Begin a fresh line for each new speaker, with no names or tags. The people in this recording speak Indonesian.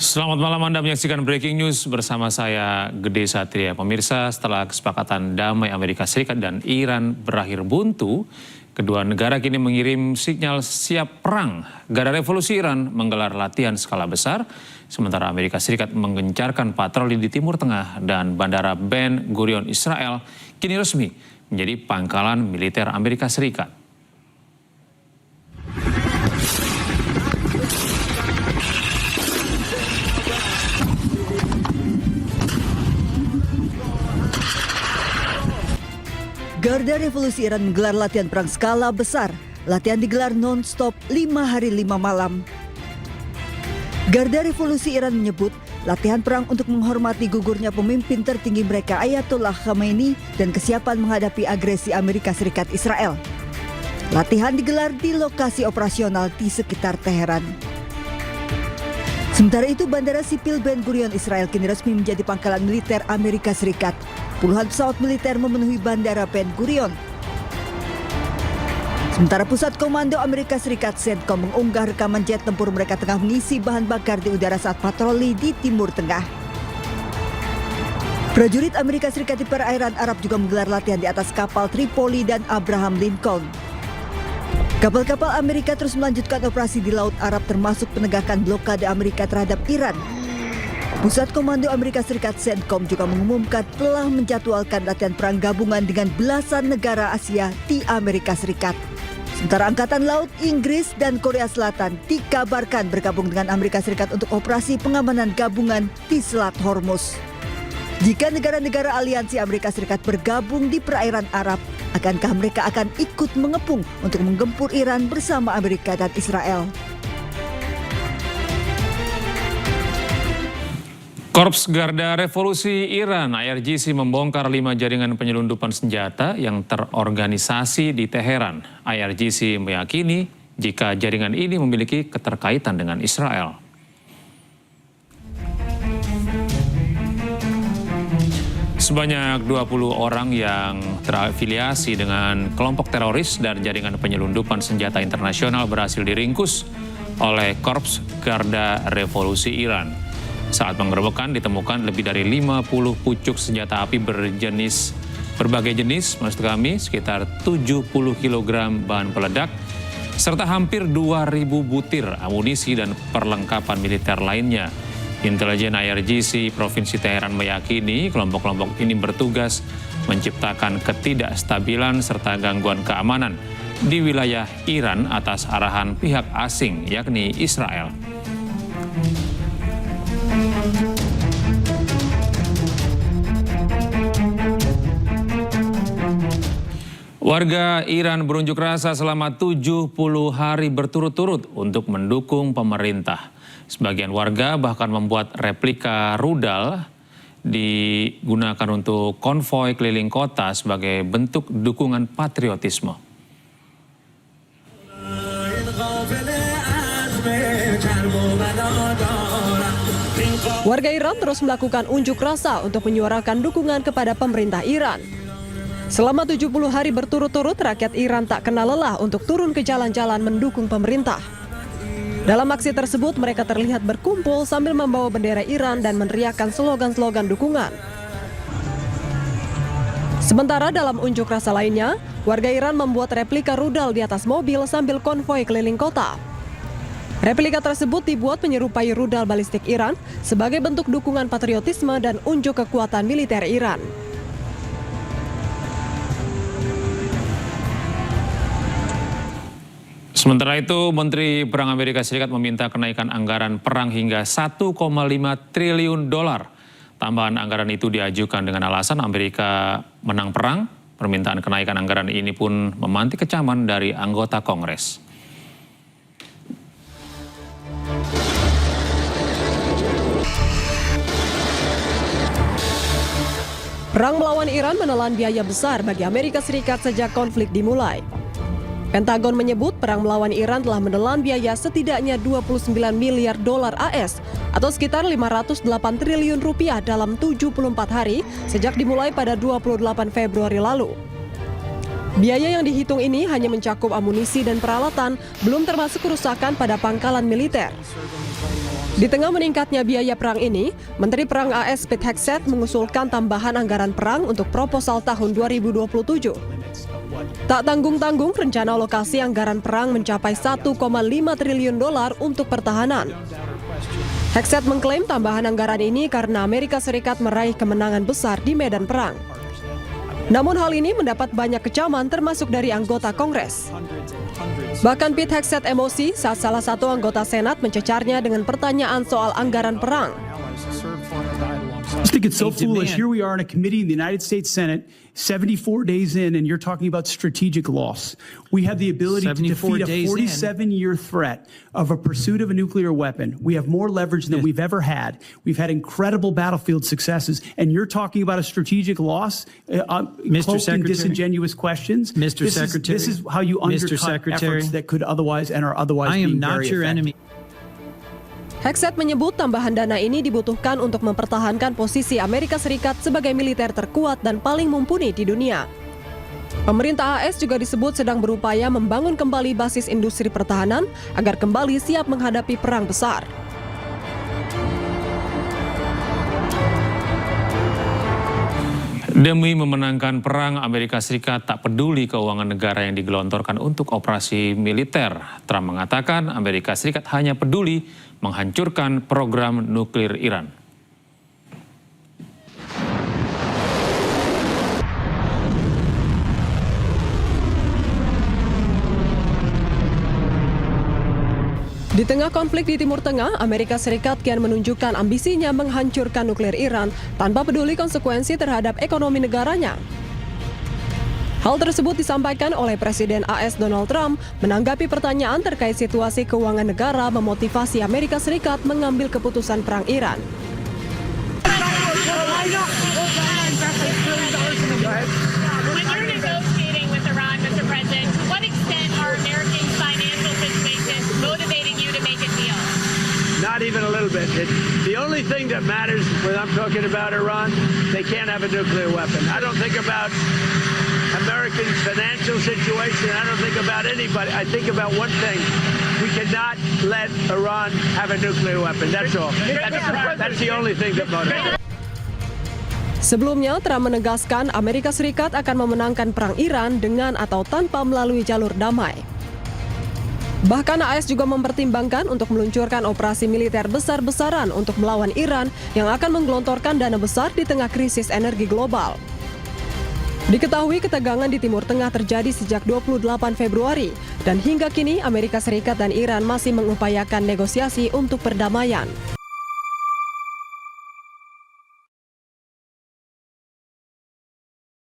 Selamat malam, Anda menyaksikan Breaking News bersama saya, Gede Satria. Pemirsa, setelah kesepakatan damai Amerika Serikat dan Iran berakhir buntu, kedua negara kini mengirim sinyal siap perang. Garda Revolusi Iran menggelar latihan skala besar, sementara Amerika Serikat menggencarkan patroli di Timur Tengah dan Bandara Ben Gurion Israel kini resmi menjadi pangkalan militer Amerika Serikat.
Garda Revolusi Iran menggelar latihan perang skala besar. Latihan digelar non-stop 5 hari 5 malam. Garda Revolusi Iran menyebut latihan perang untuk menghormati gugurnya pemimpin tertinggi mereka Ayatollah Khamenei dan kesiapan menghadapi agresi Amerika Serikat Israel. Latihan digelar di lokasi operasional di sekitar Teheran. Sementara itu, Bandara Sipil Ben Gurion Israel kini resmi menjadi pangkalan militer Amerika Serikat. Puluhan pesawat militer memenuhi Bandara Ben Gurion. Sementara Pusat Komando Amerika Serikat CENTCOM mengunggah rekaman jet tempur mereka tengah mengisi bahan bakar di udara saat patroli di Timur Tengah. Prajurit Amerika Serikat di perairan Arab juga menggelar latihan di atas kapal Tripoli dan Abraham Lincoln. Kapal-kapal Amerika terus melanjutkan operasi di Laut Arab termasuk penegakan blokade Amerika terhadap Iran. Pusat Komando Amerika Serikat CENTCOM juga mengumumkan telah menjadwalkan latihan perang gabungan dengan belasan negara Asia di Amerika Serikat. Sementara Angkatan Laut Inggris dan Korea Selatan dikabarkan bergabung dengan Amerika Serikat untuk operasi pengamanan gabungan di Selat Hormuz. Jika negara-negara aliansi Amerika Serikat bergabung di perairan Arab, akankah mereka akan ikut mengepung untuk menggempur Iran bersama Amerika dan Israel?
Korps Garda Revolusi Iran (IRGC) membongkar 5 jaringan penyelundupan senjata yang terorganisasi di Teheran. IRGC meyakini jika jaringan ini memiliki keterkaitan dengan Israel. Sebanyak 20 orang yang terafiliasi dengan kelompok teroris dan jaringan penyelundupan senjata internasional berhasil diringkus oleh Korps Garda Revolusi Iran. Saat penggerebekan ditemukan lebih dari 50 pucuk senjata api berbagai jenis, maksud kami sekitar 70 kg bahan peledak, serta hampir 2.000 butir amunisi dan perlengkapan militer lainnya. Intelijen IRGC Provinsi Teheran meyakini kelompok-kelompok ini bertugas menciptakan ketidakstabilan serta gangguan keamanan di wilayah Iran atas arahan pihak asing, yakni Israel. Warga Iran berunjuk rasa selama 70 hari berturut-turut untuk mendukung pemerintah. Sebagian warga bahkan membuat replika rudal digunakan untuk konvoi keliling kota sebagai bentuk dukungan patriotisme.
Warga Iran terus melakukan unjuk rasa untuk menyuarakan dukungan kepada pemerintah Iran. Selama 70 hari berturut-turut, rakyat Iran tak kenal lelah untuk turun ke jalan-jalan mendukung pemerintah. Dalam aksi tersebut, mereka terlihat berkumpul sambil membawa bendera Iran dan meneriakkan slogan-slogan dukungan. Sementara dalam unjuk rasa lainnya, warga Iran membuat replika rudal di atas mobil sambil konvoi keliling kota. Replika tersebut dibuat menyerupai rudal balistik Iran sebagai bentuk dukungan patriotisme dan unjuk kekuatan militer Iran.
Sementara itu, Menteri Perang Amerika Serikat meminta kenaikan anggaran perang hingga 1,5 triliun dolar. Tambahan anggaran itu diajukan dengan alasan Amerika menang perang. Permintaan kenaikan anggaran ini pun memantik kecaman dari anggota Kongres.
Perang melawan Iran menelan biaya besar bagi Amerika Serikat sejak konflik dimulai. Pentagon menyebut perang melawan Iran telah menelan biaya setidaknya 29 miliar dolar AS atau sekitar 508 triliun rupiah dalam 74 hari sejak dimulai pada 28 Februari lalu. Biaya yang dihitung ini hanya mencakup amunisi dan peralatan, belum termasuk kerusakan pada pangkalan militer. Di tengah meningkatnya biaya perang ini, Menteri Perang AS Pete Hegseth mengusulkan tambahan anggaran perang untuk proposal tahun 2027. Tak tanggung-tanggung, rencana alokasi anggaran perang mencapai 1,5 triliun dolar untuk pertahanan. Hegseth mengklaim tambahan anggaran ini karena Amerika Serikat meraih kemenangan besar di medan perang. Namun hal ini mendapat banyak kecaman termasuk dari anggota Kongres. Bahkan Pete Hegseth emosi saat salah satu anggota Senat mencecarnya dengan pertanyaan soal anggaran perang.
I just think it's so foolish. Here we are in a committee in the United States Senate, 74 days in, and you're talking about strategic loss. We have the ability to defeat a 47-year threat of a pursuit of a nuclear weapon. We have more leverage than we've ever had. We've had incredible battlefield successes, and you're talking about a strategic loss, cloaked in disingenuous questions.
Mr. Secretary,
this is how you undercut efforts that could otherwise and are otherwise being very effective.
Hegseth menyebut tambahan dana ini dibutuhkan untuk mempertahankan posisi Amerika Serikat sebagai militer terkuat dan paling mumpuni di dunia. Pemerintah AS juga disebut sedang berupaya membangun kembali basis industri pertahanan agar kembali siap menghadapi perang besar.
Demi memenangkan perang, Amerika Serikat tak peduli keuangan negara yang digelontorkan untuk operasi militer. Trump mengatakan Amerika Serikat hanya peduli menghancurkan program nuklir Iran.
Di tengah konflik di Timur Tengah, Amerika Serikat kian menunjukkan ambisinya menghancurkan nuklir Iran tanpa peduli konsekuensi terhadap ekonomi negaranya. Hal tersebut disampaikan oleh Presiden AS Donald Trump menanggapi pertanyaan terkait situasi keuangan negara memotivasi Amerika Serikat mengambil keputusan perang Iran.
When you're negotiating with Iran, Mr. President, to what extent are Americans' financial situations motivating you to make a deal?
Not even a little bit. The only thing that matters when I'm talking about Iran, they can't have a nuclear weapon. I don't think about American financial situation. I don't think about anybody. I think about one thing. We cannot let Iran have a nuclear weapon. That's all. That's the only thing that motivates.
Sebelumnya, Trump menegaskan Amerika Serikat akan memenangkan perang Iran dengan atau tanpa melalui jalur damai. Bahkan AS juga mempertimbangkan untuk meluncurkan operasi militer besar-besaran untuk melawan Iran yang akan menggelontorkan dana besar di tengah krisis energi global. Diketahui ketegangan di Timur Tengah terjadi sejak 28 Februari dan hingga kini Amerika Serikat dan Iran masih mengupayakan negosiasi untuk perdamaian.